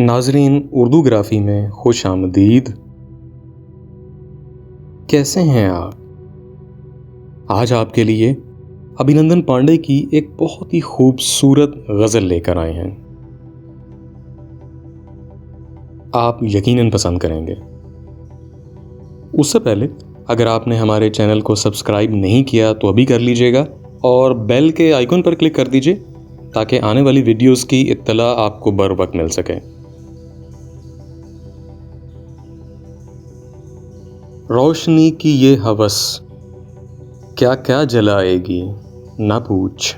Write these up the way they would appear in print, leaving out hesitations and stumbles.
नाजरीन, उर्दू ग्राफी में खुश आमदीद। कैसे हैं आप? आज आपके लिए अभिनंदन पांडे की एक बहुत ही खूबसूरत गज़ल लेकर आए हैं। आप यकीनन पसंद करेंगे। उससे पहले अगर आपने हमारे चैनल को सब्सक्राइब नहीं किया तो अभी कर लीजिएगा और बेल के आइकन पर क्लिक कर दीजिए ताकि आने वाली वीडियोस की इत्तला आपको बर वक्त मिल सके। रोशनी की ये हवस क्या क्या जलाएगी ना पूछ,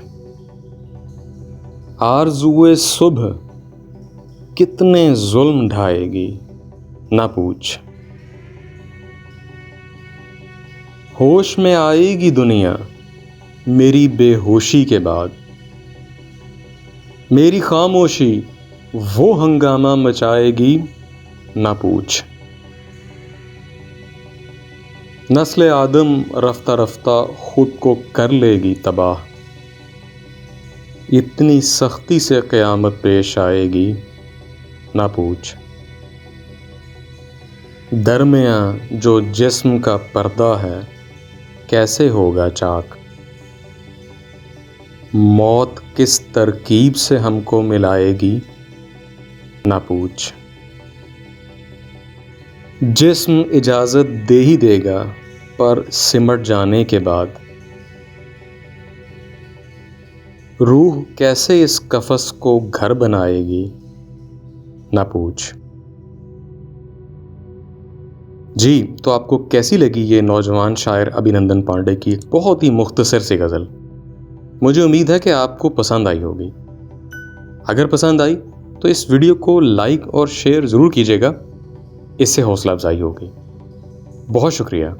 आरज़ुए सुबह कितने जुल्म ढाएगी ना पूछ। होश में आएगी दुनिया मेरी बेहोशी के बाद, मेरी खामोशी वो हंगामा मचाएगी ना पूछ। नस्ल आदम रफ्ता रफ्ता खुद को कर लेगी तबाह, इतनी सख्ती से क़यामत पेश आएगी ना पूछ। दरमियाँ जो जिस्म का पर्दा है कैसे होगा चाक, मौत किस तरकीब से हमको मिलाएगी ना पूछ। जिस्म इजाज़त दे ही देगा पर सिमट जाने के बाद, रूह कैसे इस कफस को घर बनाएगी ना पूछ। जी, तो आपको कैसी लगी ये नौजवान शायर अभिनंदन पांडे की बहुत ही मुख्तसर सी गज़ल? मुझे उम्मीद है कि आपको पसंद आई होगी। अगर पसंद आई तो इस वीडियो को लाइक और शेयर ज़रूर कीजिएगा, इससे हौसला अफजाई होगी। बहुत शुक्रिया।